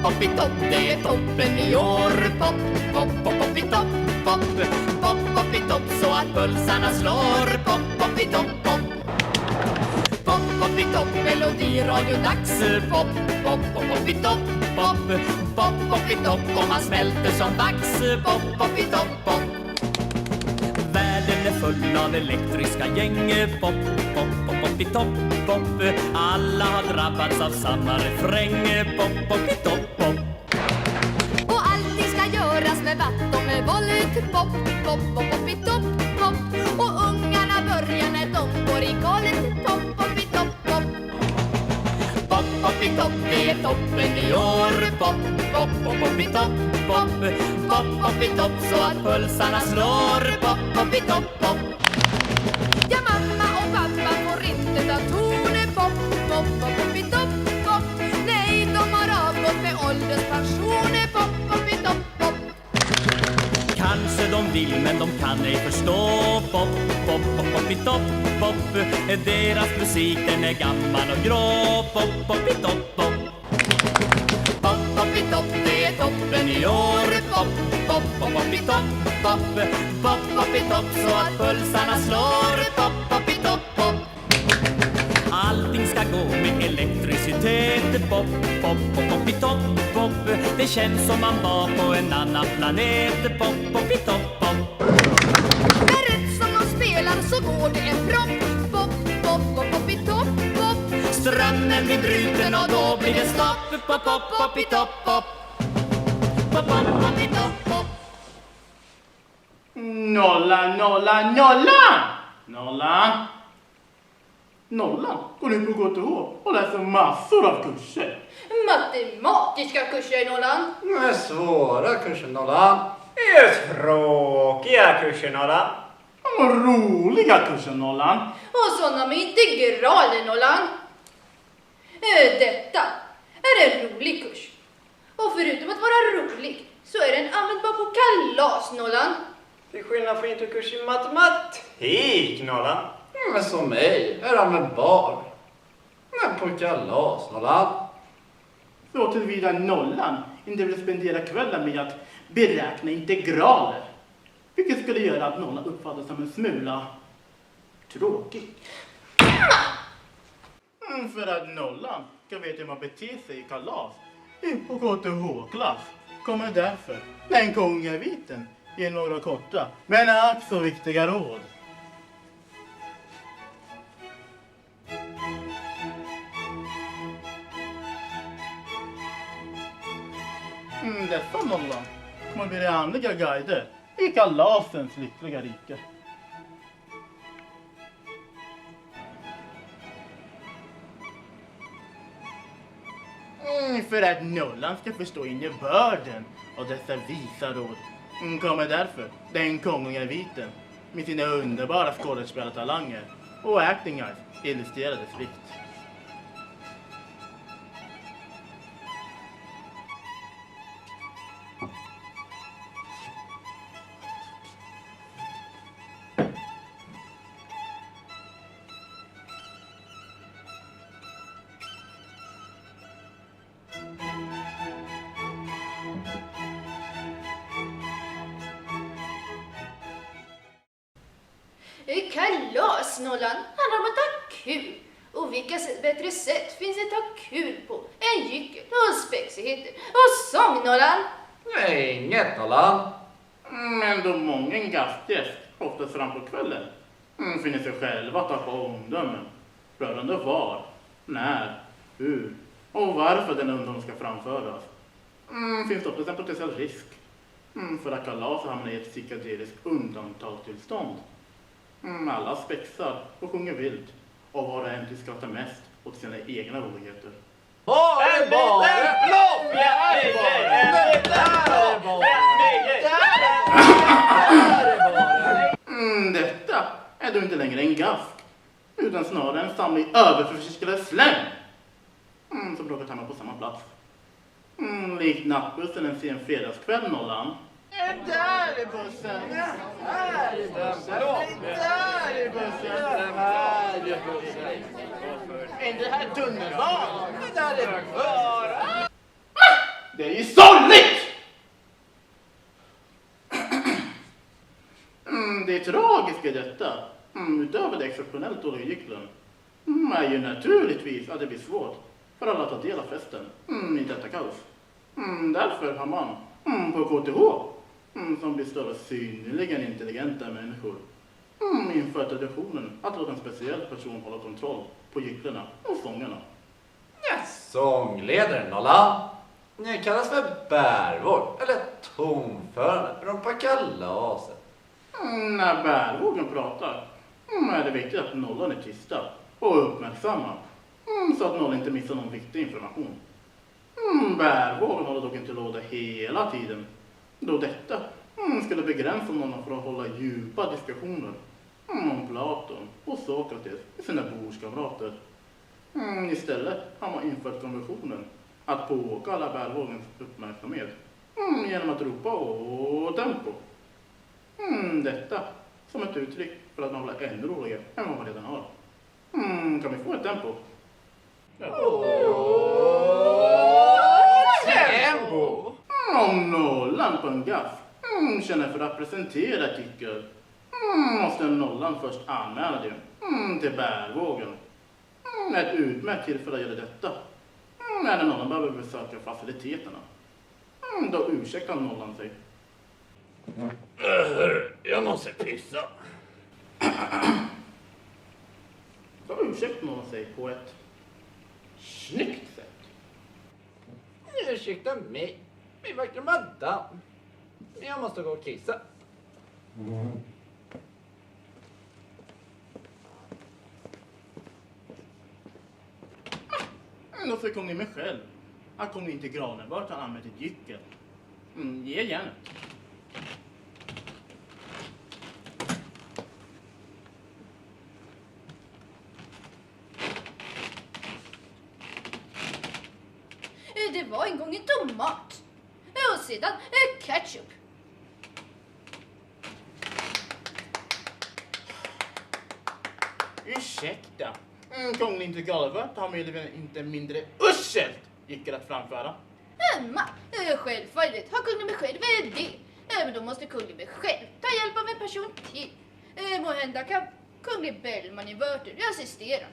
pop i topp, det är toppen i år. Pop, pop, pop, pop i topp, pop, pop, pop i topp så att pulsarna slår. Pop, pop i topp, pop. Pop, pop i topp, melodiradiodags. Pop, pop, pop, pop i topp, pop, pop, pop i topp och man smälter som vax. Pop, pop i topp, pop. Världen är full av elektriska gäng. Pop, pop, pop, pop i topp, pop. Alla har drabbats av samma refräng. Pop, pop i topp, pop. Och allting ska göras med vatt och med våld. Pop, pop, pop, pop i topp, pop. Och ungarna börjar när de går i galet. Pop, pop i topp, pop. Pop, pop i topp, det är toppen i år. Pop, pop, pop, pop i topp, pop. Pop, pop i topp så att pulsarna slår. Pop, pop i topp, pop. Ja, mamma och pappa får inte ta toner. Pop, pop, pop, pop i topp, pop. Nej, de har avgått med ålderspensioner. Pop, pop i topp, pop. Kanske de vill men de kan ej förstå. Pop, pop, pop, pop i topp, pop. Deras musik den är gammal och grå. Pop, pop i topp, pop. Pop, pop i topp, det är toppen i år. Pop, pop, pop, pop i topp, pop. Pop, pop i topp så att pulsarna slår. Pop, pop i topp, pop. Allting ska gå med elektricitet. Pop, pop, pop, pop i topp, pop. Det känns som man var på en annan planet. Pop, pop i topp, pop. Där rätt som de spelar så går det en propp. Pop, pop, pop, pop i topp, pop. Strömmen blir bruten och då blir det stopp. Pop, pop, pop i topp, pop. Pop, pop, pop i topp, pop. Nolla, nolla, nolla! Nolla! Nollan går nu på KTH och läser massor av kurser. Matematiska kurser, Nollan. Svåra kurser, Nollan. Tråkiga kurser, Nollan. Och roliga kurser, Nollan. Och sådana med integraler, Nollan. Detta är en rolig kurs. Och förutom att vara rolig så är den användbar på kalas, Nollan. Till skillnad från introdukurs i matematik, Nollan. Men som mig är användbar. Men på kalas, Nollan. Så tillvida Nollan inte vill spendera kvällen med att beräkna integraler. Vilket skulle göra att Nollan uppfattas som en smula tråkig. För att Nollan ska veta hur man beter sig i kalas på KTH-klass kommer därför den kungaviten ge några korta men ack så viktiga råd. Dessa Nollan kommer bli andliga guider i kalasens lyckliga rike. För att Nollan ska förstå innebörden av dessa visa råd kommer därför den kungliga viten med sina underbara skådespelartalanger och actingar illustrerade flikt. Kalas, Nollan, handlar om att ha kul. Och vilka bättre sätt finns det att ha kul på än gyckel och spexigheter och sång, Nollan? Nej, inget, Nollan. Men då många gastgäst, oftast fram på kvällen, finner sig själva att ta på omdömen rörande var, när, hur och varför den ungdom ska framföras. Finns det också en potentiell risk för att kalaset hamnar i ett psykedeliskt undantagstillstånd. Alla spexar och sjunger vilt och var och en till skrattar mest åt sina egna roligheter. Detta är då inte längre en gask utan snarare en samling överförfiskade slem som råkar hamna på samma plats. Likt nattbussen en sen fredagskväll, Nollan. Där är bussen! Där är bussen! Där är bussen! Där är bussen! Är det här tunnelbanan? Där är bussen! Det är ju sorgligt! Det tragiska i detta, utöver det exceptionellt dåliga gycklen, är ju naturligtvis att det blir svårt för alla att ta del av festen i detta kaos. Därför har man på KTH, som består av synnerligen intelligenta människor, inför traditionen att låta en speciell person hålla kontroll på gycklarna och sångerna. Ja, sångledaren, Nollan. Ni kallas för bärvård eller tonförande på kalaset. När bärvågen pratar är det viktigt att Nollan är tysta och uppmärksamma så att Nollan inte missar någon viktig information. Bärvågen håller dock inte låda hela tiden, då detta skulle begränsa Nollan för att hålla djupa diskussioner om Platon och Sokrates med sina bordskamrater. Istället har man infört konventionen att påkalla bärvågens uppmärksamhet genom att ropa och tempo. Detta som ett uttryck för att man blir ännu roligare än vad man redan har. Kan vi få ett tempo? Tempo! Om Nollan på en gaff känner för att presentera ett gyckel måste Nollan först anmäla det till bärvågen. Ett utmärkt tillfälle att göra detta när Nollan behöver besöka faciliteterna. Då ursäktar Nollan sig. Jag måste pissa. Då ursäktar Nollan sig på ett snyggt sätt. Ursäkta mig, min vackra madam. Jag måste gå och kissa. Då fick hon mig själv att hon inte Granenbart har använt ett gyckel. Ge järnet. Det var en gång en tomat. Och sedan ketchup. Ursäkta. Kungen inte Galvört har möjligen inte mindre uselt gyckel att framföra. Självfallet har kungen mig själv det. Men då måste kungen mig själv ta hjälp av en person till. Måhända kan kunglig Bellman i Wörter assistera.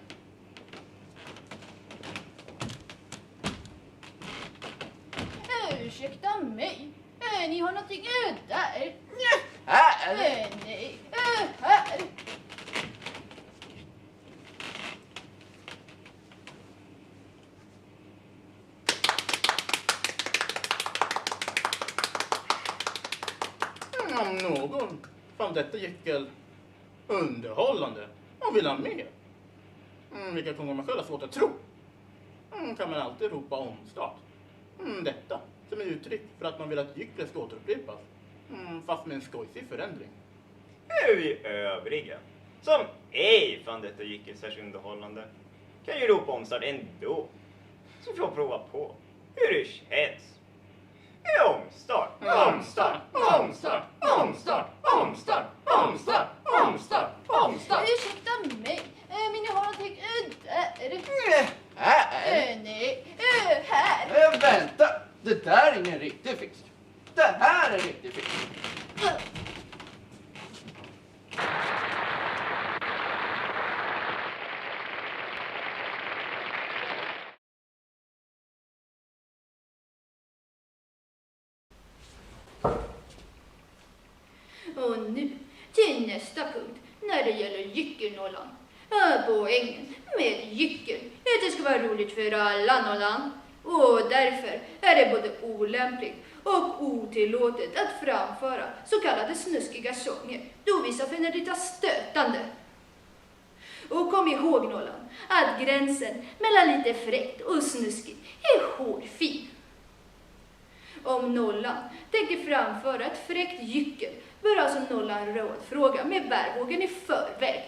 Ursäkta mig. Ni har någonting där. Här! Nej, här. Om någon fann detta gyckel underhållande och vill ha mer, vilka kungen man själv har svårt att tro, kan man alltid ropa omstart. Detta som är uttryck för att man vill att gycklet ska återupprepas, fast med en skojsig förändring. Vi övriga, som ej fann detta gyckel särskilt underhållande, kan ju ropa omstart ändå. Så får jag prova på hur det känns. Omstart, omstart, omstart, omstart, omstart, omstart, omstart, omstart. Ursäkta mig. Men jag har någonting där. Här! Nej, här. Vänta! Det där är ingen riktig fisk. Det här är riktig fisk. Och nu till nästa punkt när det gäller gyckelnollan. Poängen med gyckel är att det ska vara roligt för alla nollan. Och därför är det både olämpligt och otillåtet att framföra så kallade snuskiga sånger då vissa finner det stötande. Och kom ihåg nollan att gränsen mellan lite fräckt och snuskigt är hårfin. Om nollan tänker framföra ett fräckt gyckel bör alltså nollan rådfråga med bärvågen i förväg.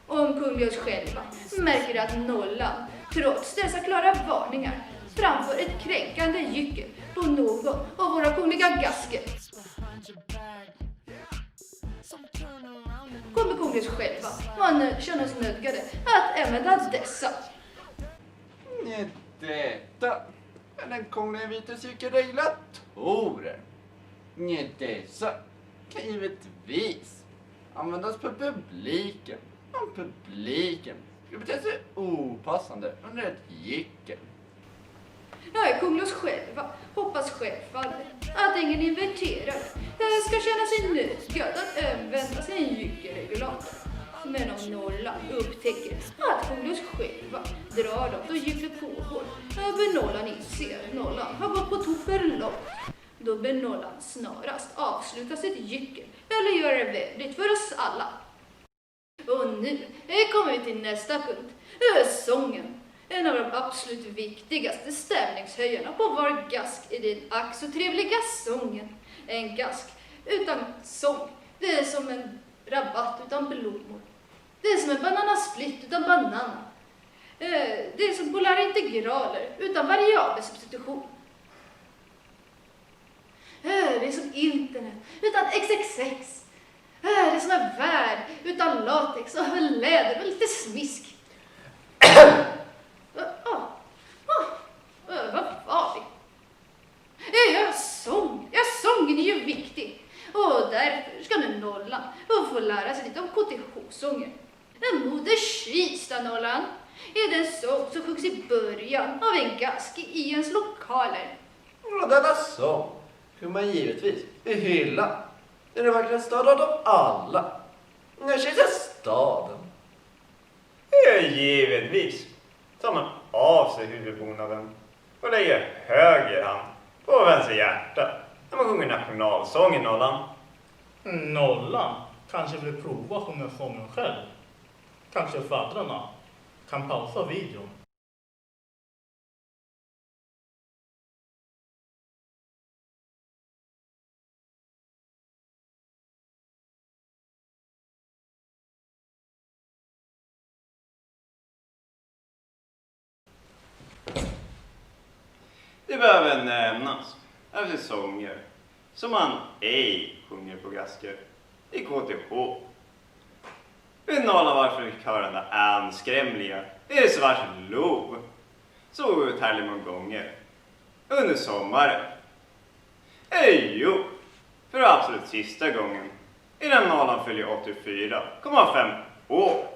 Om kunglighus själva märker att nollan, trots dessa klara varningar, framför ett kränkande gyckel på någon av våra kungliga gasker, kommer kunglighus själva man känner sig nödgade att använda dessa. Detta är den kungliga vitescykelreglatorer. Dessa kan givetvis användas på publiken om publiken skulle bete sig opassande under ett gyckel. Jag Kunglås själva hoppas självfallet att ingen inviterad ska känna sig nödgad att använda sin gyckelregulator. Men om Norrland upptäcker att Kunglås själva drar dem då gycklet pågår, bör Norrland inse att Norrland har gått på tok för långt. Då bör Norrland snarast avsluta sitt gyckel eller göra det vänligt för oss alla. Och nu kommer vi till nästa punkt, sången. En av de absolut viktigaste stämningshöjarna på vår gask är den ack så trevliga sången. En gask utan sång, det är som en rabatt utan blommor. Det är som en bananasplitt utan bananer. Det är som polare integraler utan variabelsubstitution. Det är som internet utan XXX. Det är som en värld utan latex och läder och lite smisk. Vad var det? Sången är ju viktig. Och därför ska nu Norrland få lära sig lite om KTH-sånger. Moder Kista Norrland är den sång som sjungs i början av en gask i ens lokaler. Och denna sång sjunger man givetvis i hyllan. Det är den vackra staden av alla. Den känns staden. Givetvis tar man av sig huvudbonaden och lägger höger hand på vänster hjärta när man sjunger nationalsång i Norrland. Nollan kanske vill prova att sjunga sången själv. Kanske faddrarna kan pausa videon. Det behöver nämnas efter sånger som man ej sjunger på gasker i KTH. Vid Norrland varför fick höra den där anskrämliga är det så vars lov så uthärlig många gånger under sommaren. Jo, för absolut sista gången innan Norrland fyller 84,5 år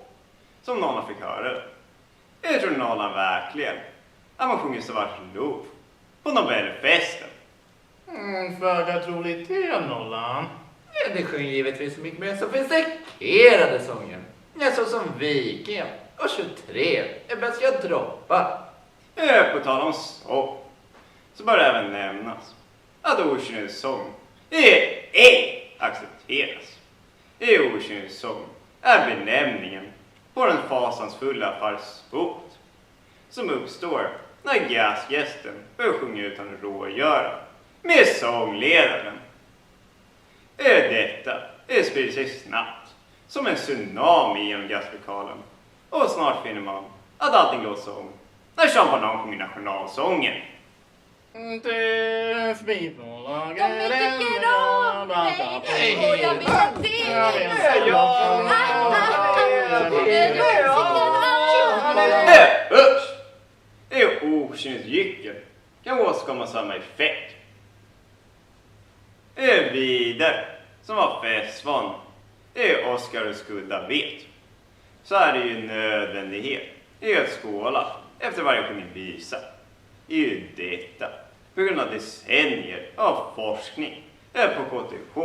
som Norrland fick höra det. Jag tror Norrland verkligen att man sjunger så vars lov på Nobelfesten. Föga troligt det, Nollan. Ja, det sjunger givetvis mycket mer sofistikerade sånger. Ja, så som Viking och 23 är bäst jag droppar. På tal om sång så bör det även nämnas att okynnets sång ej accepteras. Okynnets sång är benämningen på den fasansfulla farsot som uppstår när gasgästen börjar sjunga utan rågöra med sångledaren. Detta sprider sig snabbt som en tsunami genom gaslokalen och snart finner man att allting låter som när Champagne sjunger nationalsången. De tycker om mig och jag vill ha det. Okynnets gyckel kan åstadkomma samma effekt. Vidare, som var festvan, Oskar och Skudda vet, så är det ju nödvändighet i att skåla efter varje sjungen visa. Det är ju detta på grund av decennier av forskning på KTH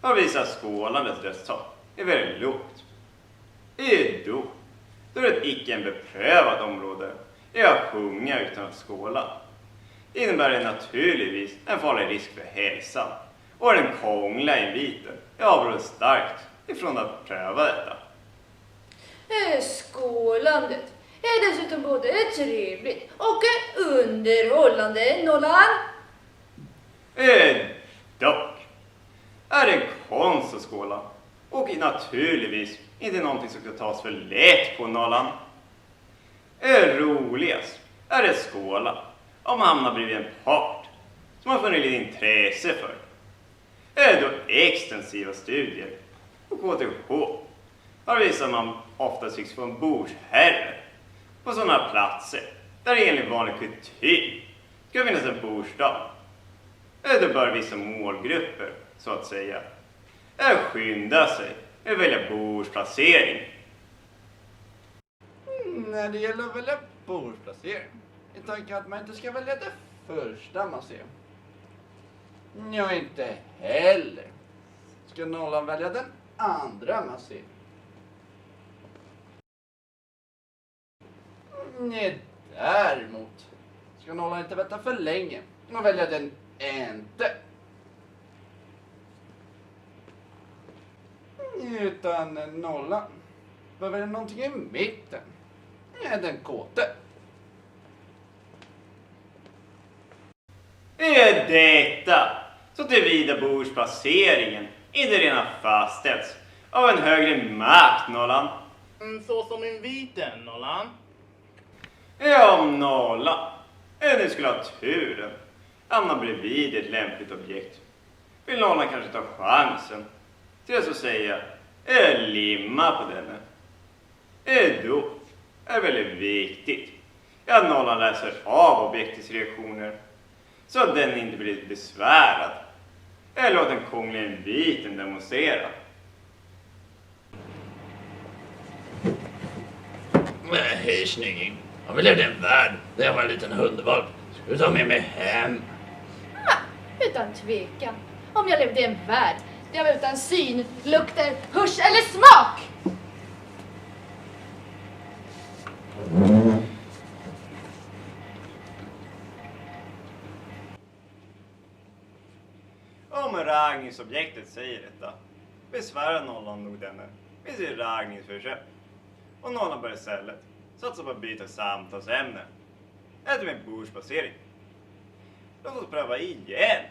har visat skålandets resultat är väldigt lågt. Då är det icke en beprövat område att sjunga utan att skåla. Det innebär det naturligtvis en farlig risk för hälsan och den kongliga inviten avråder starkt ifrån att pröva detta. Skålandet är dessutom både trevligt och underhållande, Nolan. Dock är det en konst att skåla och naturligtvis inte någonting som ska tas för lätt på Nolan. Roligast är det skåla om man hamnar bredvid en part som man får lite intresse för. Då extensiva studier på KTH har visat att man ofta tycks få en bordsherre på sådana platser där det enligt vanlig kultur ska det finnas en bostad. Det bör vissa målgrupper, så att säga, skynda sig att välja bordsplacering. När det gäller att välja bordsplacering är tanken att man inte ska välja det första man ser. Ja, inte heller ska nollan välja den andra man ser. Nej, däremot ska nollan inte vänta för länge och välja den inte. Utan nollan bör välja någonting i mitten. Den kåte. Är detta så tillvida bordsplaceringen inte redan fastställts av en högre makt, nollan? Så som inviten, Nolan. Ja, om nollan nu skulle ha turen hamna bredvid ett lämpligt objekt, vill nollan kanske ta chansen till att så säga limma på denne. Då är det väldigt viktigt att nollan läser av objektets reaktioner så att den inte blir besvärad eller låt den kungliga inviten demonstrera. Hej snygging. Jag levde i en värld där jag var en liten hundvalp. Ska du ta med mig hem? Utan tvekan. Om jag levde i en värld där jag var utan syn, lukter, hörs eller smak. Om raggningsobjektet säger detta besvärar nollan nog denne med sin raggningsförsök. Och nollan bör istället satsa på att byta samtalsämne. Äter med bordsplacering. Låt oss pröva igen.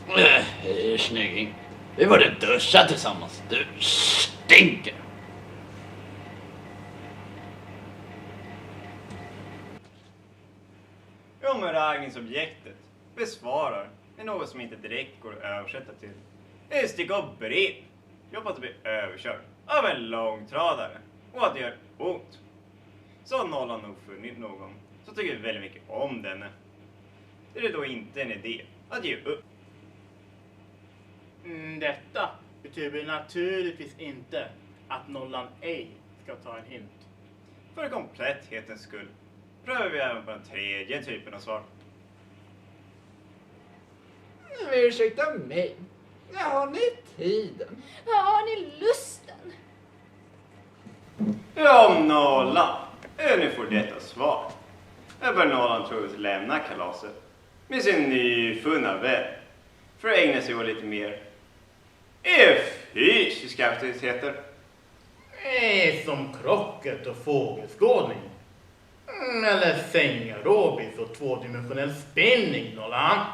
Hej snygging. Vi borde duscha tillsammans. Du stinker. Om raggningsobjektet besvarar med något som inte direkt går att översätta till stick upp brev. Jag hoppas att bli överkörd av en långtradare och att det gör ont. Så har nollan nog funnit någon så tycker vi väldigt mycket om denne. Det är då inte en idé att ge upp. Detta betyder naturligtvis inte att nollan ej ska ta en hint. För kompletthetens skull prövar vi även på den tredje typen av svar. Ursäkta mig. Har ni tiden? Har ni lusten? Ja, om nollan nu får detta svar. Jag bör nollan troligtvis lämna kalaset med sin nyfunna vän för att ägna sig åt lite mer fysiska aktiviteter. Som krocket och fågelskådning. Eller sängaerobis och tvådimensionell spinning, Nolan.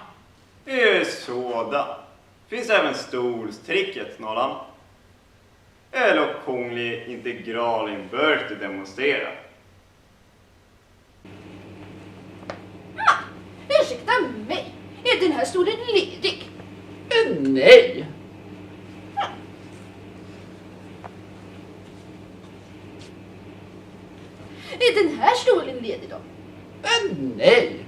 Sådan. Finns även stolstricket, nollan. Eller kunglig integralinbörd att demonstrera. Ursäkta mig. Är den här stolen ledig? Nej. Är den här stolen ledig då? Nej.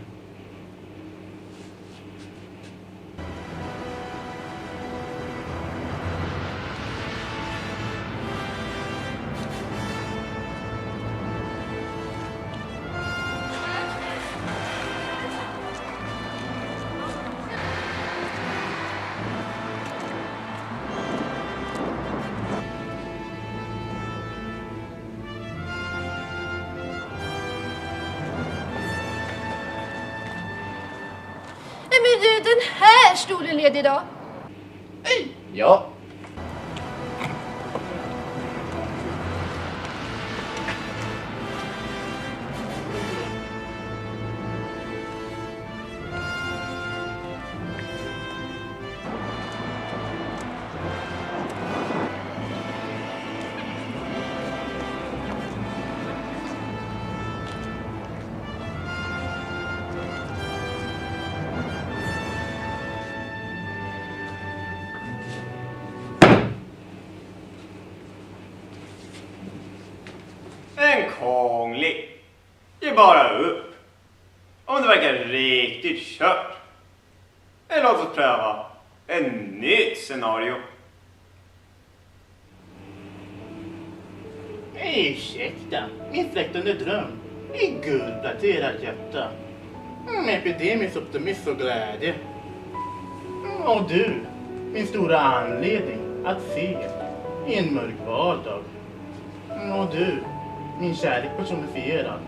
Men är den här stolen ledig då? Ja. En kunglig Det är bara upp. Om det verkar riktigt kört. Eller låt oss pröva ett nytt scenario. Ursäkta, min fläktande dröm är guldpläterad hjärta. Epidemisk optimism och glädje. Och du, min stora anledning att se i en mörk vardag. Och du, min kärlek personifierad.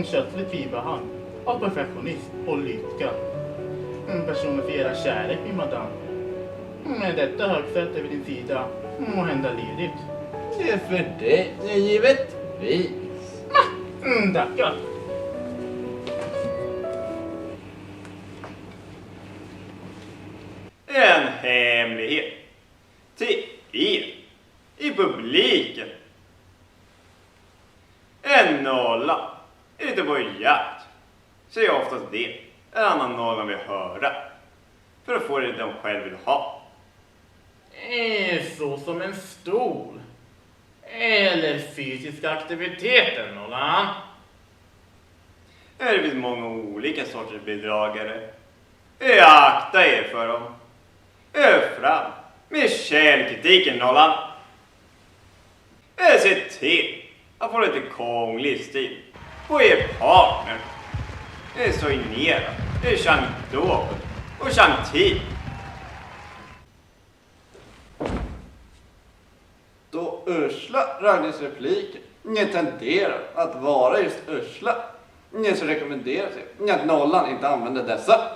Köttlig tvivelhand av perfektionism och lycka. Personifierad kärlek, min madam. Med detta högsäte vid din sida må hända ledigt. Det är för dig, givetvis. Tackar. En hemlighet till er i publiken. En nolla ute på jakt säger oftast det en annan nolla vill höra för att få det de själv vill ha. Så som en stol. Eller fysiska aktiviteter, Nolan. Det finns många olika sorters bedragare. Akta er för dem. Fram med källkritiken, Nolan. Se till att få lite krånglig stil på er partner. Soignera, Changdor och Changti. Då usla Ragnhilds repliker ni tenderar att vara just usla. Ni så rekommenderar sig att nollan inte använder dessa.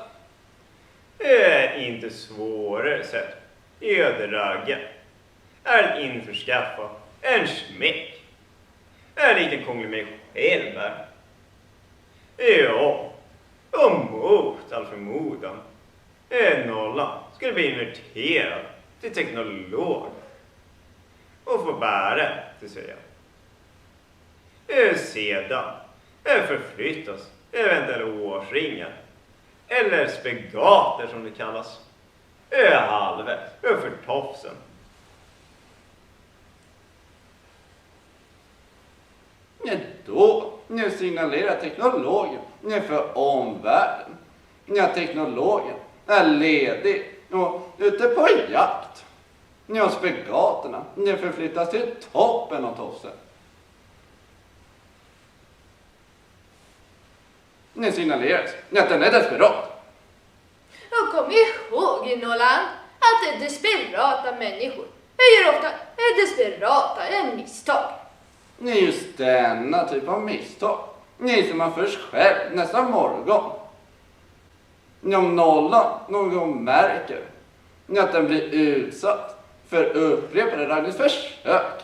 Inte svårare sätt öderagga är att införskaffa en smäck. Är lite krånglig med själv här. Ja, och mot all förmodan nollan skulle bli inverterad till teknolog och få bära till säga. Sedan förflyttas eventuella årsringar eller spegater som det kallas halvvägs för tofsen. Då nu signalerar teknologen för omvärlden. När teknologen är ledig och ute på jakt. När spegaterna förflyttas till toppen av tofsen. Nu signaleras att den är desperat. Och kom ihåg, Nolan, att desperata människor gör ofta desperata misstag. Det är just denna typ av misstag. Ni som man först själv nästa morgon. Om nollan någon gång märker att den blir utsatt för upprepade raggningsförsök.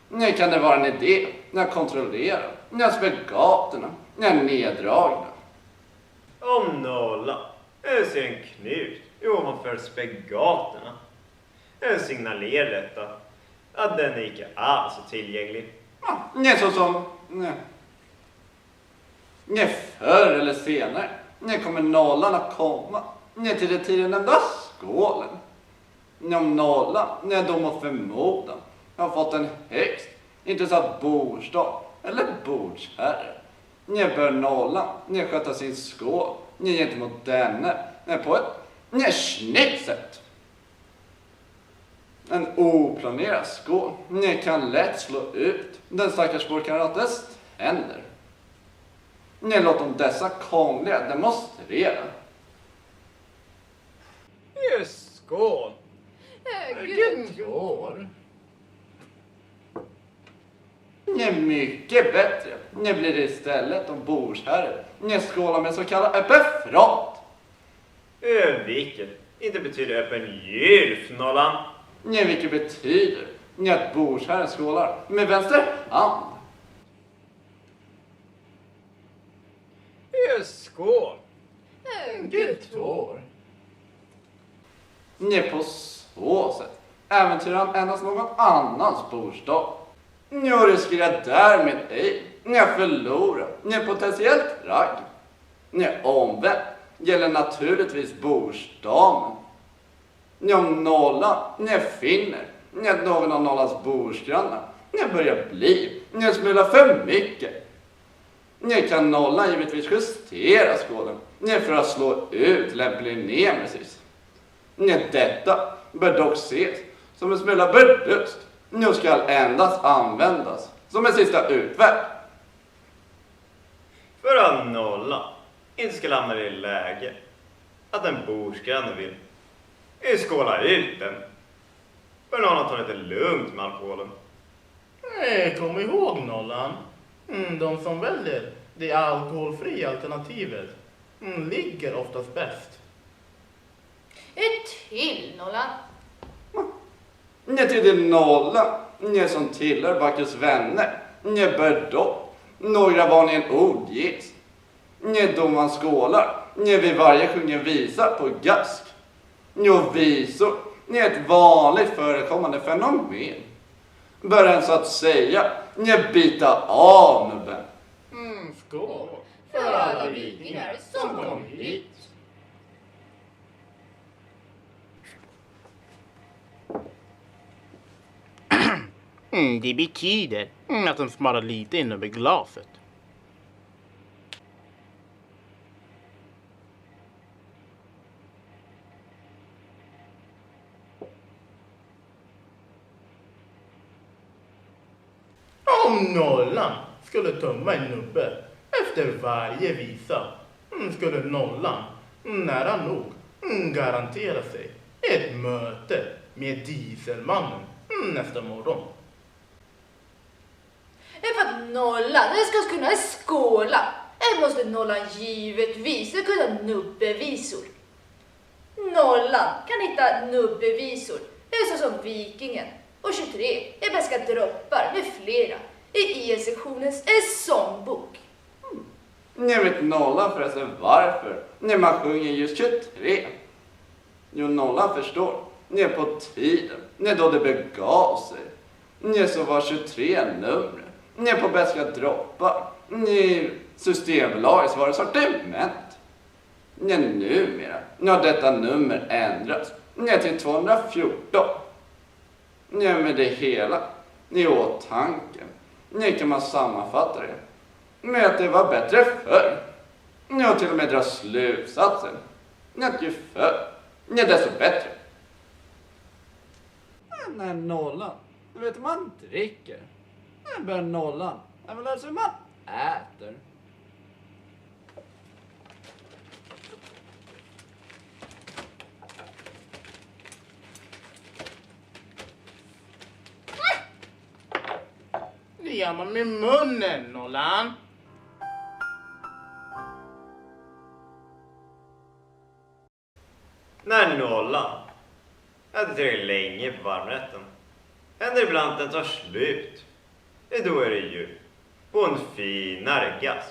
Nu kan det vara en idé att kontrollera när spegaterna är neddragna. Om nollan ser en knut ovanför spegaterna signalerar detta att den icke alls är tillgänglig. Nej, så som förr eller senare kommer nollan att komma till det tidigare nämnda skålen. Om nollan då mot förmodan har fått en högst intressant bostad eller bordsherre. Bör nollan sköta sin skål gentemot denne på ett snyggt sätt. En oplanerad skål kan lätt slå ut den stackars borkaratens händer. Låt dem dessa krångliga demonstrera. Just skål. År. Mycket bättre. Nu blir det istället om bordsherre skålar med så kallad öppen front. Vilket inte betyder öppen gylf, nollan. Vilket betyder att bordsherren skålar med vänster hand. Skål. År. På så sätt äventyrar han endast någon annans bostad. Nu riskerar därmed ej förlora potentiellt ragg. Omvänt gäller naturligtvis bordsdamen. Om nollan finner att någon av nollans bordsgrannar börjar bli en smula för mycket. Ni kan nollan givetvis justera skålen. Ni för att slå ut lämplig nemesis. Detta bör dock ses som en smula burdust. Nu ska endast användas som en sista utväg. För att nolla inte ska hamna i läge att en bordsgranne vill skåla ut den. Bör någon ta lite lugnt med alkoholen. Kom ihåg nollan. De som väljer det alkoholfria alternativet ligger oftast bäst. Ett till nollan. Ni till din nolla. Ni som tillhör Bacchus vänner. Ni bör dock några varningen ord ges. Ni då man skålar. Ni vid varje sjunger visa på gask. Och visor. Ni är ett vanligt förekommande fenomen. Bör en så att säga. Ni bita av nubben. Skål För alla vikingar som kom hit. Det betyder att den smarar lite in över glaset. Om nollan skulle tumma en nubbe efter varje visa skulle nollan nära nog garantera sig ett möte med Dieselmannen nästa morgon. För att nollan ska kunna skåla måste nollan givetvis kunna nubbevisor. Nollan kan hitta nubbevisor såsom Vikingen och 23 är bästa droppar med flera i IL-sektionens sångbok. Ni vet nollan förresten varför. När man sjunger just 23. Jo, nollan förstår. Ni är på tiden. Ni är då det begav sig. Ni är så var 23 nummer. Ni är på bästa droppar. Ni är Systembolagets varusortiment. Ni är numera. Nu har detta nummer ändrats. Ni är till 214. Ni är med det hela. Ni är åtanke. Ni kan man sammanfatta det med att det var bättre förr. Ni har till och med dra slutsatsen. Ni att ju förr. Ni är desto bättre. När nollan. Du vet hur man dricker. När börjar nollan. Jag vill lära sig hur man äter. Det gör man med munnen, nollan. När nollan äter tillräckligt länge på varmrätten händer ibland att den tar slut. Då är det ju på en finare gask.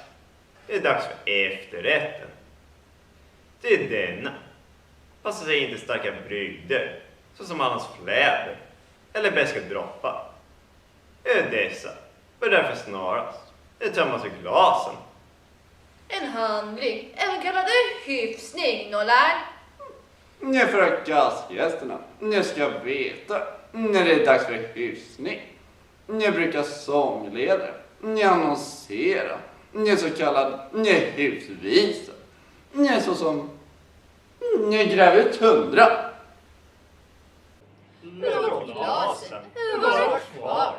Det är dags för efterrätten. Till denna passar sig inte starka brygder såsom annars fläder eller beska droppar. Dessa bör därför snarast tömmas ur glasen. En handling, även kallad hyfsning, nollan. Ni är för att gastgästerna. Ni ska veta när det är dags för hyfsning. Ni brukar sångleda. Ni annonserar. Ni är så kallad. Ni är husvisa. Ni är så som. Ni gräver ut 100. Låt glasen vara kvar.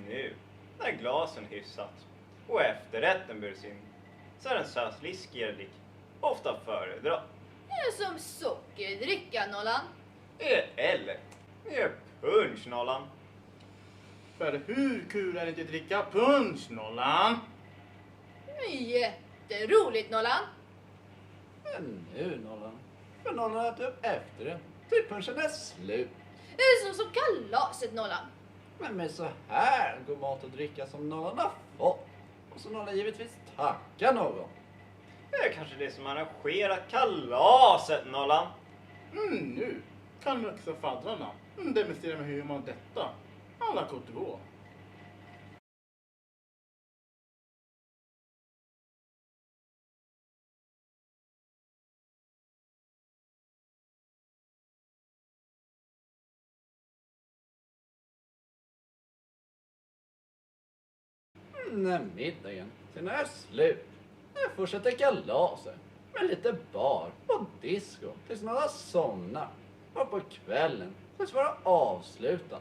Nu, när glasen hyfsat och efterrätten bjuds in, så är en sötliskigare dryck ofta föredra. Som sockerdricka, nollan. Eller punch, nollan. För hur kul är det inte att dricka punch, nollan? Jätteroligt, nollan. Men nu nollan. För nollan har ätit upp efter det. Till punchen är slut. Som kalaset, nollan. Men med så här god mat och dricka som nollan har fått. Och så nollan givetvis tacka någon. Det är kanske det som arrangerat kalaset, nollan. Nu kan vi också faddrarna demonstrera med hur man detta. Alla kort gå. När middagen sen är slut. Jag fortsätter kalaset med lite bar och disco tills några somnar. Och på kvällen tills vara avslutad.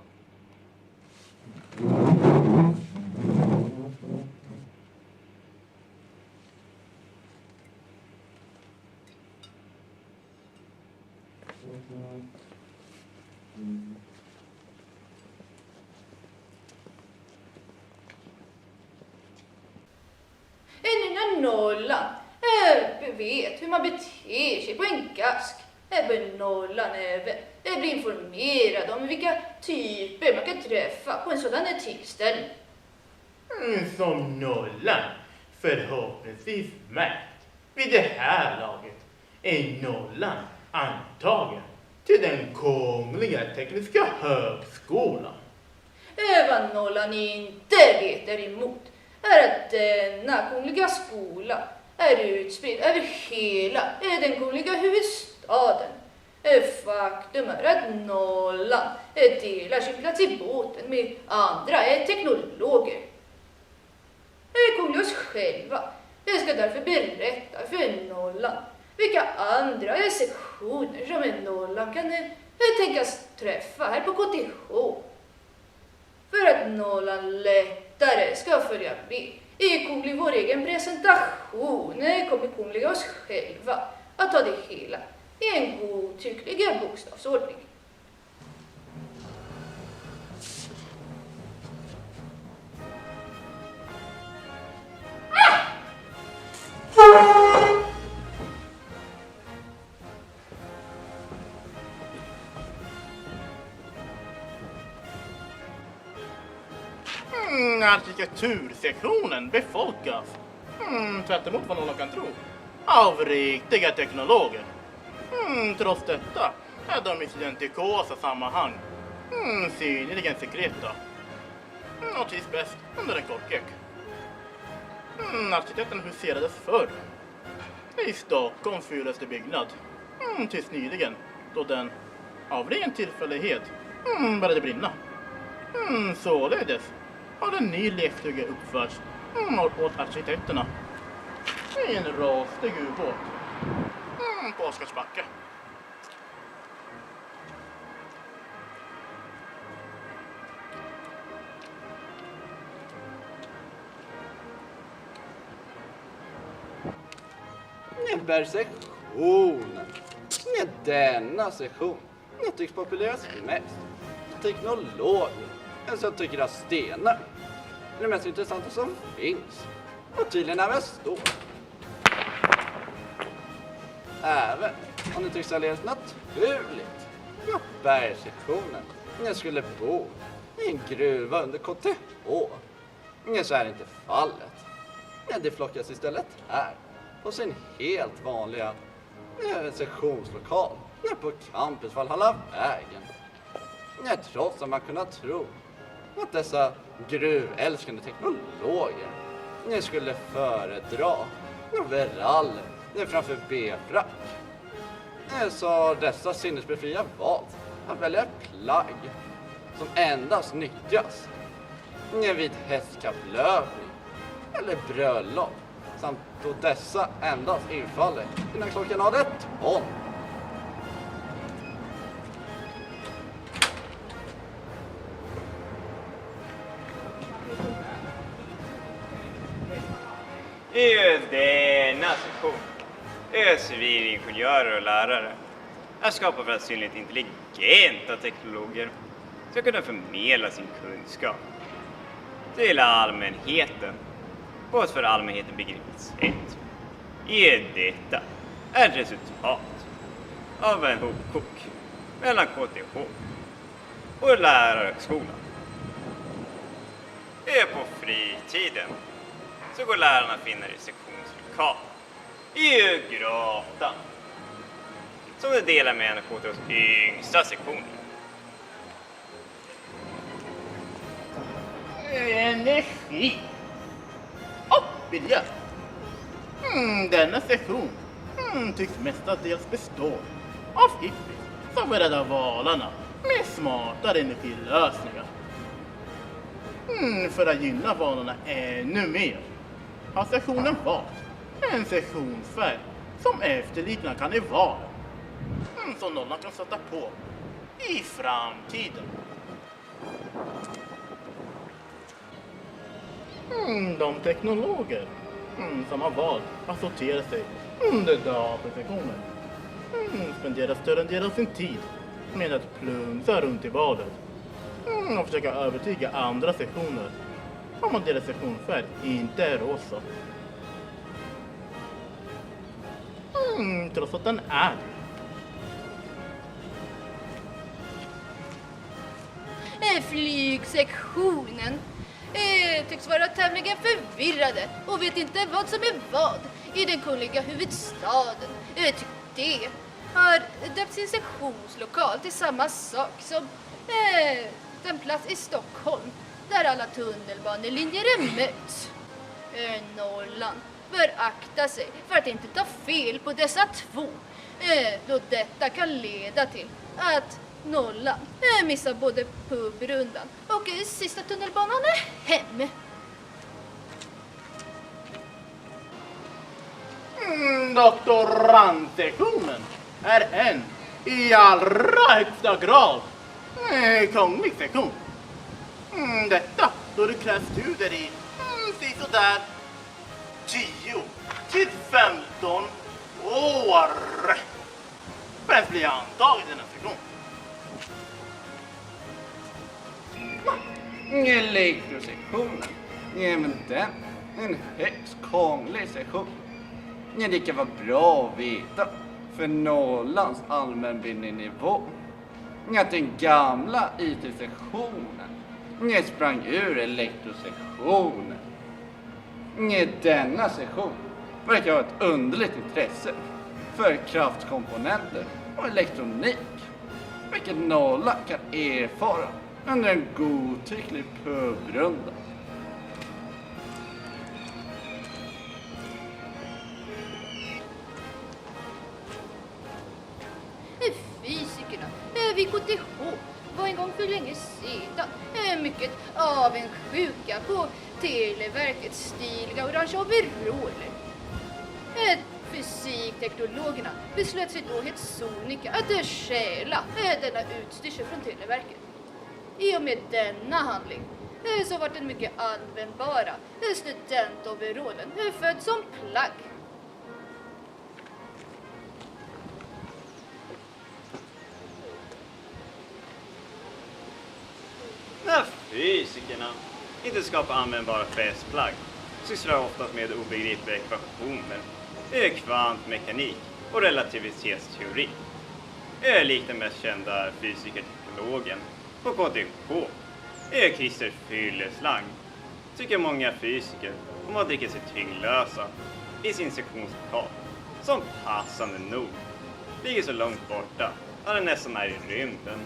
En nollan vet hur man beter sig på en gask. Nollan blir informerad om vilka typer man kan träffa på en sådan här tillställning. Som nollan förhoppningsvis märkt vid det här laget är nollan antagen till den Kungliga Tekniska Högskolan. Vad nollan inte vet emot är att denna kungliga skola är utspridd över hela den kungliga huvudstaden. Faktum är att nollan delar sin plats i båten med andra teknologer. Kungliga själva ska därför berätta för nollan vilka andra sektioner som nollan kan tänkas träffa här på KTH. För att nollan lättare ska följa med i kunglig vår egen presentation kommer kungliga oss själva att ta det hela i en godtycklig bokstavsordning. Arkitektursektionen befolkas, tvärt emot vad någon kan tro, av riktiga teknologer. Trots detta är de i studentikosa sammanhang synnerligen sekreta och trivs bäst under en korkek. Arkitekten huserades förr i Stockholms fulaste byggnad tills nyligen då den av ren tillfällighet började brinna. Således har en ny lekstuga uppförts åt arkitekterna i en rostig ubåt på Oscarsbacka. När sektionen. När denna sektion tycks populeras mest. Teknologer. En som tycker att stenar är det mest intressanta som finns. Och tydligen även stå. Även om det tycks alldeles naturligt att bergsektionen skulle bo i en gruva under KTH. Så är inte fallet. Det flockas istället här på sin helt vanliga sektionslokal på campus Valhalla vägen. Trots att man kunnat tro att dessa gruvälskande teknologer skulle föredra overaller framför B-frack. Så har dessa sinnesbefria valt att välja plagg som endast nyttjas vid hästkapplöpning eller bröllop, samt då dessa endast infaller innan klockan har ett ton. I denna sektion är civilingenjörer och lärare är skapade för att synligt intelligenta teknologer ska kunna förmedla sin kunskap till allmänheten på ett för allmänheten begripligt sätt. Detta är ett resultat av en hopkok mellan KTH och lärarhögskolan. På fritiden så går lärarna finna i sektionslokal i gratan som de delar med en av KTHs yngsta sektioner. Energi och biljard. Denna sektion tycks mestadels bestå av hippies som vill rädda valarna med smartare energilösningar. För att gynna vanorna ännu mer har sektionen valt en sektionsfärg som efterliknar karnevalen. Som nollan kan sätta på i framtiden. De teknologer som har valt att sortera sig under datasektionen spenderar större del av sin tid med att plunsa runt i valet och försöka övertyga andra sektioner om att deras sektionsfärg inte är rosa. Trots att den är det. Flygsektionen tycks vara tämligen förvirrade och vet inte vad som är vad i den kungliga huvudstaden. Det har döpt sin sektionslokal till samma sak som den plats i Stockholm där alla tunnelbanelinjer möts. Norrland bör akta sig för att inte ta fel på dessa två, då detta kan leda till att Norrland missar både pubrundan och sista tunnelbanan hem. Doktorandsektionen är en i allra högsta grad kunglig sektion. Detta då det krävs studier i sådär 10 till 15 år för att bli antagen i denna sektion. Elektrosektionen. Men den en högst krånglig sektion. Det kan vara bra att veta för Norrlands allmänbildningsnivå att den gamla IT-sektionen sprang ur elektrosektionen. Denna sektion verkar ha ett underligt intresse för kraftkomponenter och elektronik, vilket Norrland kan erfara under en godtycklig pubrunda. Fysikerna vid KTH var en gång för länge sedan mycket avundsjuka på Televerkets stiliga orange overaller. Fysikteknologerna beslöt sig då helt sonika att stjäla denna utstyrsel från Televerket. I och med denna handling så var den mycket användbara studentoverallen född som plagg. När fysikerna inte skapar användbara fästplagg sysslar oftast med obegripliga ekvationer, kvantmekanik och relativitetsteori. Likt den mest kända fysikerteknologen på KTH, Christer Fylleslang, tycker många fysiker om att dricka sig tyngdlösa i sin sektionslokal, som passande nog ligger så långt borta att den nästan är i rymden.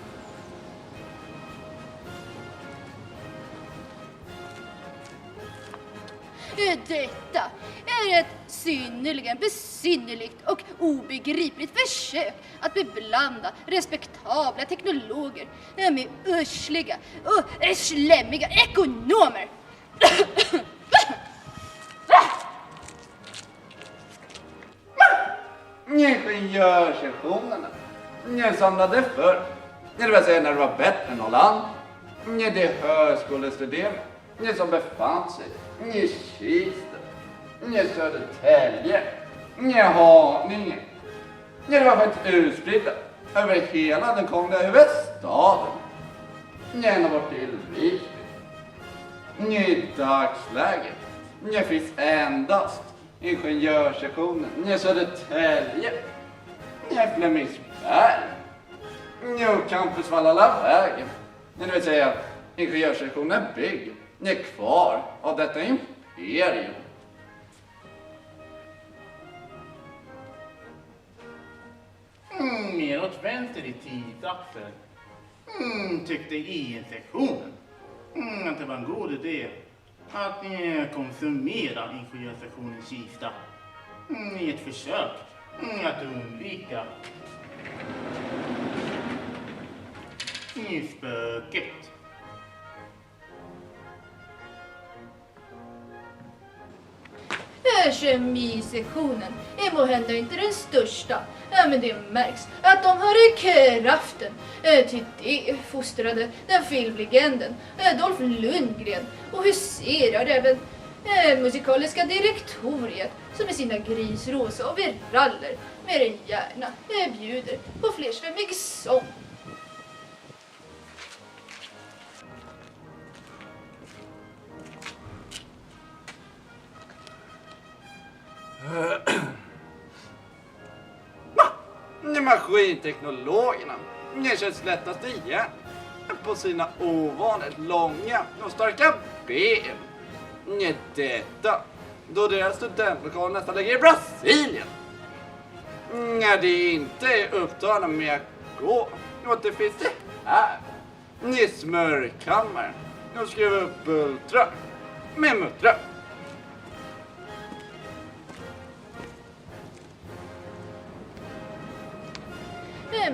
Detta är ett synnerligen besynnerligt och obegripligt försök att beblanda respektabla teknologer med örsliga och slämmiga ekonomer. Ingenjörssektionerna samlade förr, det vill säga när det var bättre än Norrland. Det är högskolestuderande som befann sig i Kista, Södertälje, Haninge. Det var faktiskt utspridda över hela den kungliga huvudstaden. Ända bort till Visby. I dagsläget finns endast ingenjörssektionen Södertälje, Flemingsberg och Campus Vallalavägen. Det vill säga ingenjörssektionen bygger är kvar av detta imperium. Mer åt vänster i tidsaxeln tyckte IT-sektionen att det var en god idé att konsumera ingenjörssektionens Kista i ett försök att undvika spöket. Kemisektionen är måhända inte den största, men det märks att de har kraften. Till det fostrade den filmlegenden Dolph Lundgren och huserar även musikaliska direktoriet som med sina grisrosa och viraller mer än gärna bjuder på flerstämmig sång. Maskinteknologerna känns lättast igen på sina ovanligt långa och starka ben. Detta då deras studentlokal nästan ligger i Brasilien. När de inte är upptagna med att gå och det finns det här i smörkammaren och skriva upp bultrar med muttrar.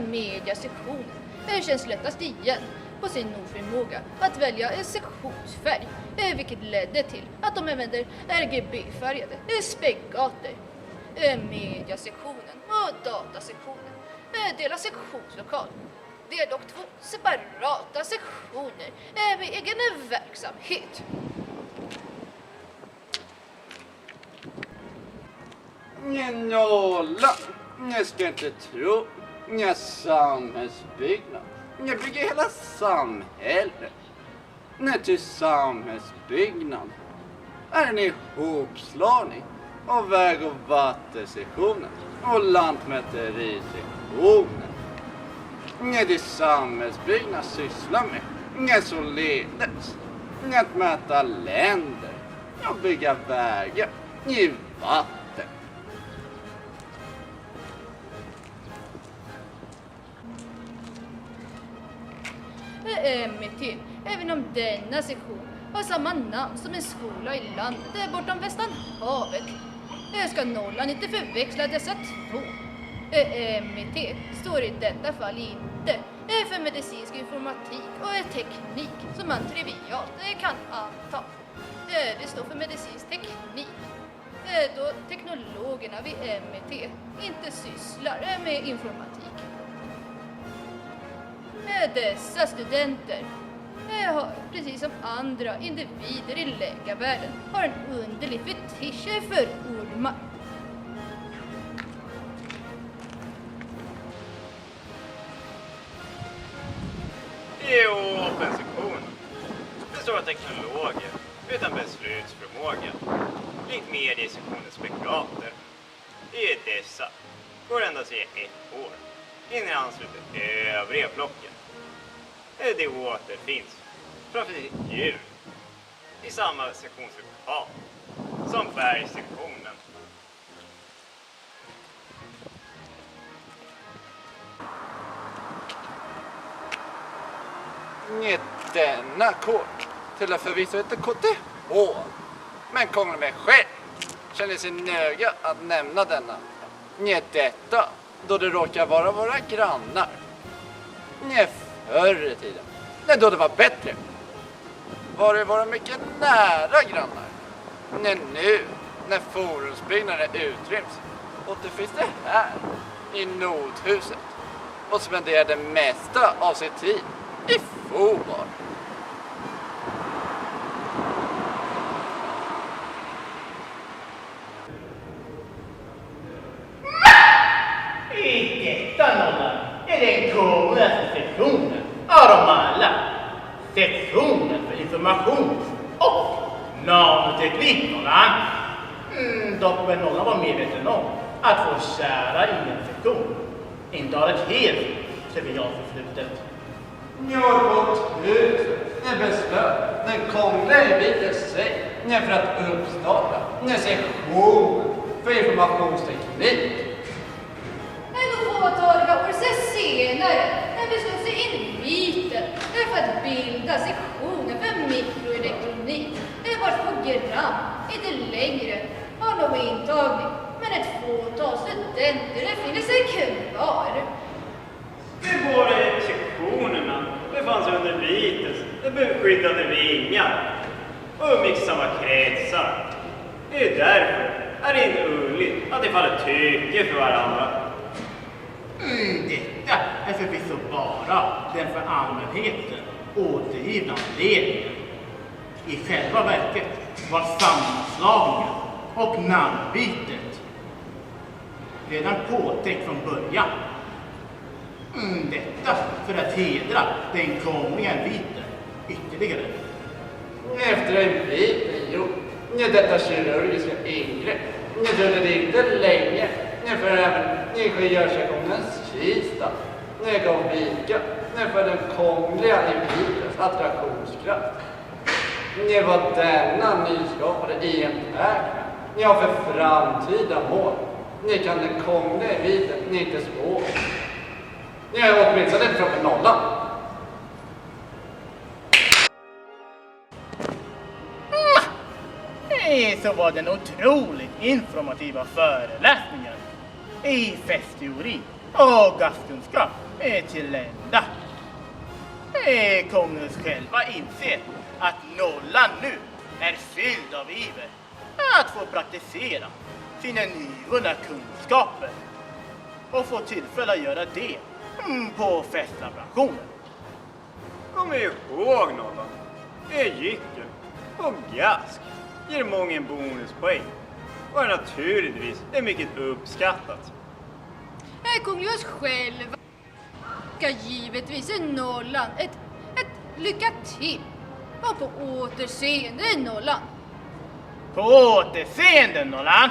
Mediasektionen känns lättast igen på sin oförmåga att välja en sektionsfärg, vilket ledde till att de använder RGB-färgade speggator. Mediasektionen och datasektionen delar sektionslokal. Det är dock 2 separata sektioner med egen verksamhet. Nolla, jag ska inte tro. Samhällsbyggnad. Jag bygger hela samhället. Till samhällsbyggnad är en ihopslagning av väg- och vattensektionen och lantmäterisektionen. Det samhällsbyggnad sysslar med således att mäta länder och bygga vägar i vatten. MIT, även om denna sektion har samma namn som en skola i landet bortom Västanhavet. Ska Norrland inte förväxla dessa två? MIT står i detta fall inte för medicinsk informatik och teknik som man trivialt kan anta. Det står för medicinsk teknik, då teknologerna vid MIT inte sysslar med informatik. Dessa studenter har, precis som andra individer i läkarvärlden, har en underlig fetisch för ormar. I open-sektionen består av teknologer utan beslutsförmåga, likt mediesektionens speggator. I dessa går det endast i 1 år innan jag ansluter övriga blocken. Det återfinns framför sitt djur i samma sektionslokal som bergsektionen. Denna kort tillhör förvisso inte KTH, men Kungl. med själv känner sig nöjd att nämna denna. Detta då det råkar vara våra grannar. Förr i tiden, då det var bättre, var det våra mycket nära grannar. Nu, när forumsbyggnaden utryms, återfinns det här i Nordhuset och spenderar det mesta av sin tid i fotboll. I detta Norrland är det den kungligaste sektionen av dem alla. Sektionen för informations- och nanoteknik Norrland. Dock bör Norrland vara medveten om att vår kära sektion inte har ett helt trivialt förflutet. Njordbotshuset beslöt den kungliga inviten sig för att uppstarta sektionen för informationsteknik. En fåtaliga år senare beslöt sig inviten för att bilda sektionen för mikroelektronik, vars program inte längre har någon intagning, men ett fåtal studenter finner sig kvar. De båda sektionerna befann sig under vitens beskyddade vingar och umgicks i samma kretsar. Det är därför är det inte underligt att de faller tycke för varandra. Detta är förvisso bara den för allmänheten återgivna anledningen. I själva verket var sammanslagningen och namnbytet redan påtäckt från början. Detta för att hedra den kongliga inviten ytterligare. Efter en bit gjord, detta kirurgiska ingrepp, dröjde det inte länge för även ingenjörssektionens Kista gav vika för den kongliga invitens attraktionskraft. Det var denna nyskapade enpärkna, för framtida mål. Ni kan den kongliga inviten inte spå. Ni har åtminstone inte från nollan. Så var den otroligt informativa föreläsningen i festteori och gastkunskap till ända. Kongens själva inser att nollan nu är fylld av iver att få praktisera sina nyvunna kunskaper och få tillfälle att göra det på festlaborationen. Kom ihåg Nollan, Egypten och Gask ger många bonuspoäng och är naturligtvis mycket uppskattat. Kungligas själv ska givetvis nollan ett lycka till och på återseende nollan. På återseende, Nollan!